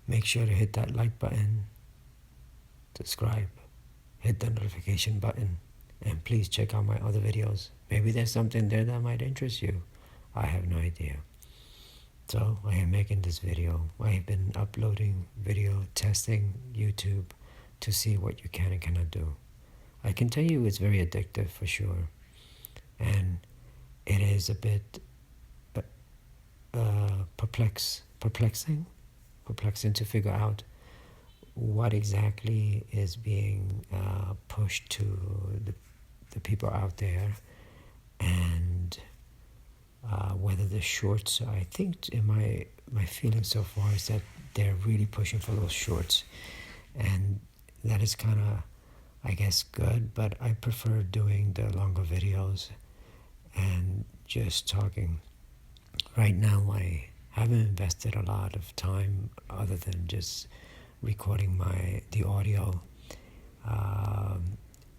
Make sure to hit that like button, subscribe, hit the notification button, and please check out my other videos. Maybe there's something there that might interest you. I have no idea. So I am making this video. I have been uploading video, testing YouTube to see what you can and cannot do. I can tell you it's very addictive for sure. And it is a bit perplexing to figure out what exactly is being pushed to the people out there, and whether the shorts, I think in my feeling so far is that they're really pushing for those shorts, and that is kind of, I guess, good, but I prefer doing the longer videos and just talking. Right now I haven't invested a lot of time other than just recording the audio,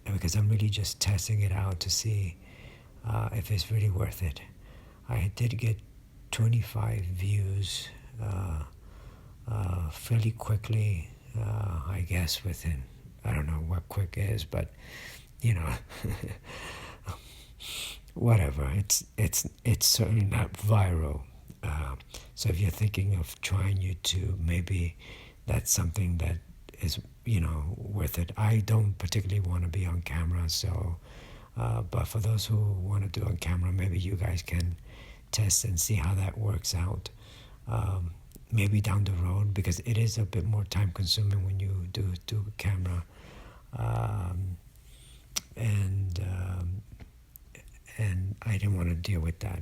because I'm really just testing it out to see if it's really worth it. I did get 25 views fairly quickly, I guess within, I don't know what quick is, but you know, whatever. It's certainly not viral. So if you're thinking of trying YouTube, maybe that's something that is, worth it. I don't particularly want to be on camera, so but for those who want to do on camera, maybe you guys can test and see how that works out. Maybe down the road, because it is a bit more time consuming when you do camera, and I didn't want to deal with that.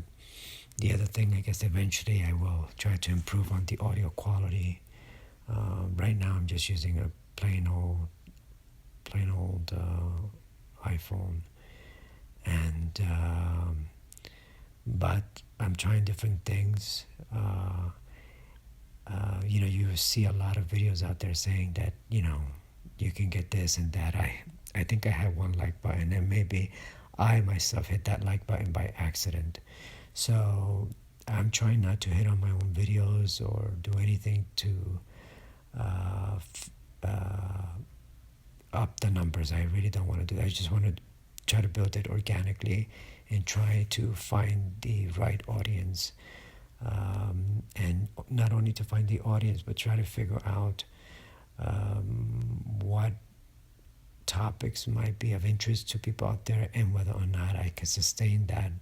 The other thing, I guess eventually I will try to improve on the audio quality. Right now I'm just using a plain old iPhone, and but I'm trying different things. You see a lot of videos out there saying that you can get this and that. I think I had one like button, and maybe I myself hit that like button by accident. So I'm trying not to hit on my own videos or do anything to up the numbers. I really don't want to do that. I just want to try to build it organically and try to find the right audience, and not only to find the audience, but try to figure out what topics might be of interest to people out there, and whether or not I can sustain that.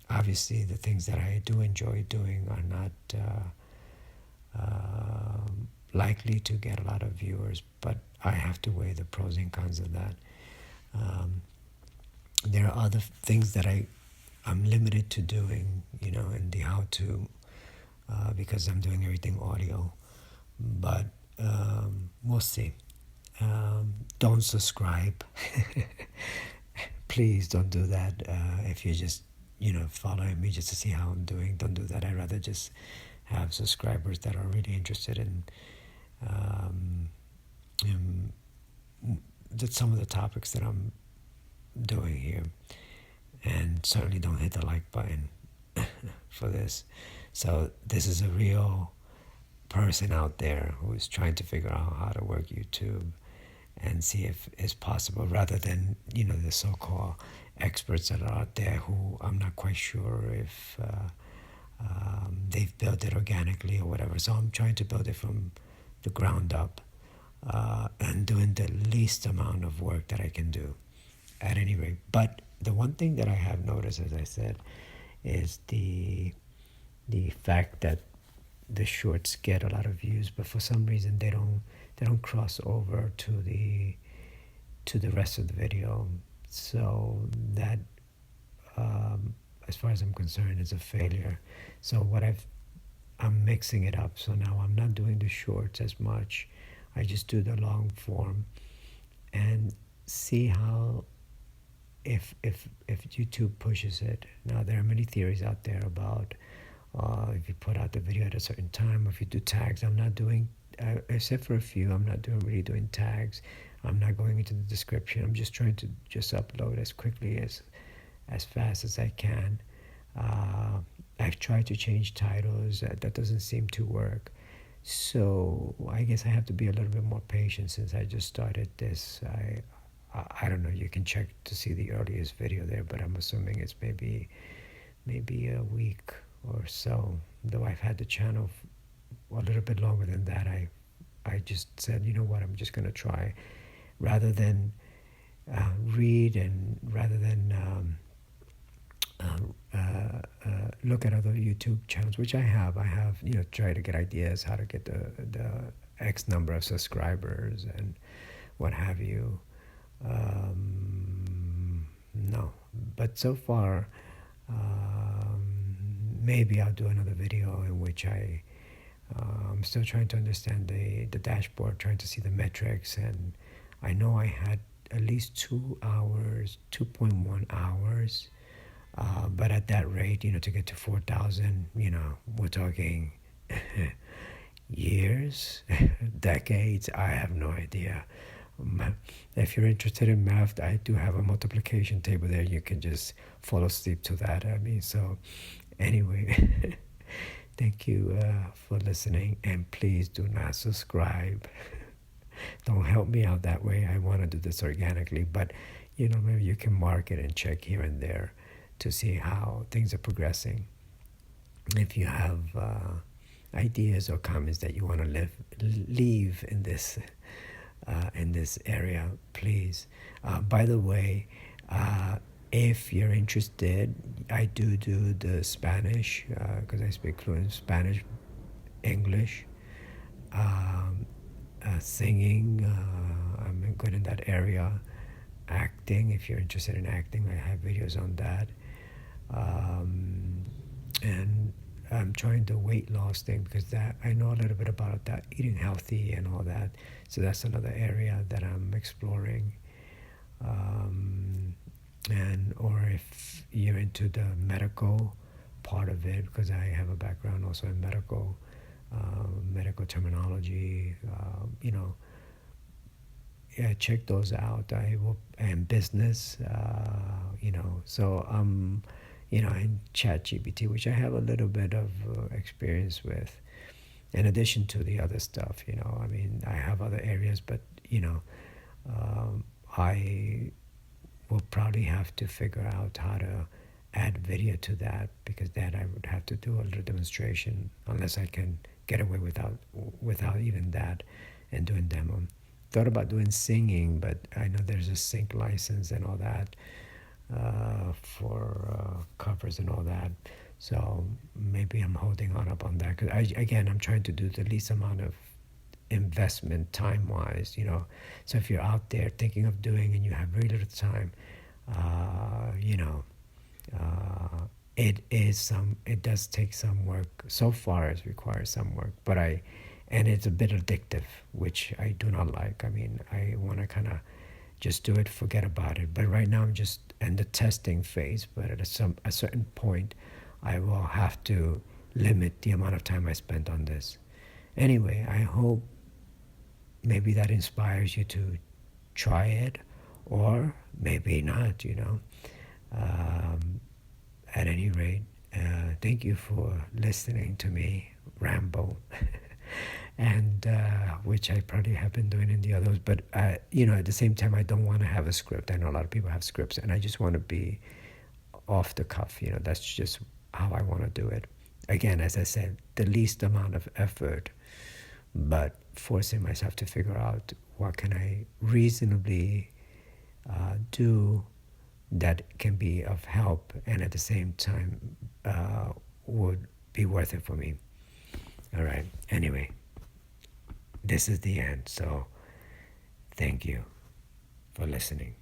Obviously the things that I do enjoy doing are not likely to get a lot of viewers, but I have to weigh the pros and cons of that. There are other things that I'm limited to doing, in the how-to, because I'm doing everything audio, but we'll see. Don't subscribe. Please don't do that. If you're just following me just to see how I'm doing, don't do that. I'd rather just have subscribers that are really interested in some of the topics that I'm doing here, and certainly don't hit the like button for this. So this is a real person out there who is trying to figure out how to work YouTube and see if it's possible, rather than the so-called experts that are out there who I'm not quite sure if they've built it organically or whatever. So I'm trying to build it from the ground up, and doing the least amount of work that I can do at any rate. But the one thing that I have noticed, as I said, is the fact that the shorts get a lot of views, but for some reason they don't cross over to the rest of the video. So that, as far as I'm concerned, is a failure. So I'm mixing it up. So now I'm not doing the shorts as much. I just do the long form, and see how if YouTube pushes it. Now there are many theories out there about if you put out the video at a certain time, or if you do tags. I'm not doing, except for a few, I'm not really doing tags. I'm not going into the description. I'm just trying to just upload as quickly, as fast as I can. I've tried to change titles. That doesn't seem to work. So I guess I have to be a little bit more patient since I just started this. I don't know. You can check to see the earliest video there, but I'm assuming it's maybe a week or so. Though I've had the channel a little bit longer than that. I just said, you know what? I'm just gonna try, rather than read and rather than look at other YouTube channels, which I have. I have, tried to get ideas how to get the X number of subscribers and what have you. No, but so far, maybe I'll do another video in which I'm still trying to understand the dashboard, trying to see the metrics, and I know I had at least 2 hours, 2.1 hours. But at that rate, to get to 4,000, we're talking years, decades. I have no idea. If you're interested in math, I do have a multiplication table there. You can just fall asleep to that. So anyway, thank you for listening, and please do not subscribe. Don't help me out that way. I want to do this organically, but maybe you can mark it and check here and there to see how things are progressing. If you have ideas or comments that you want to leave in this area, please. By the way, if you're interested, I do the Spanish because I speak fluent Spanish, English, singing. I'm good in that area. Acting, if you're interested in acting, I have videos on that. And I'm trying the weight loss thing because that I know a little bit about that, eating healthy and all that. So that's another area that I'm exploring. And or if you're into the medical part of it, because I have a background also in medical terminology, yeah, check those out. I will, and business, so in chatgpt, which I have a little bit of experience with, in addition to the other stuff. I have other areas, but I will probably have to figure out how to add video to that, because that I would have to do a little demonstration, unless I can get away without even that and doing demo. Thought about doing singing, but I know there's a sync license and all that for covers and all that. So maybe I'm holding up on that, because I'm trying to do the least amount of investment time-wise. So if you're out there thinking of doing and you have very little time, it does take some work. So far, it requires some work, and it's a bit addictive, which I do not like. I want to kind of just do it, forget about it. But right now I'm just in the testing phase. But at a certain point, I will have to limit the amount of time I spend on this. Anyway, I hope maybe that inspires you to try it, or maybe not, At any rate, thank you for listening to me ramble. And which I probably have been doing in the others, but at the same time, I don't want to have a script. I know a lot of people have scripts, and I just want to be off the cuff. That's just how I want to do it. Again, as I said, the least amount of effort, but forcing myself to figure out what can I reasonably do that can be of help, and at the same time would be worth it for me. All right. Anyway, this is the end. So thank you for listening.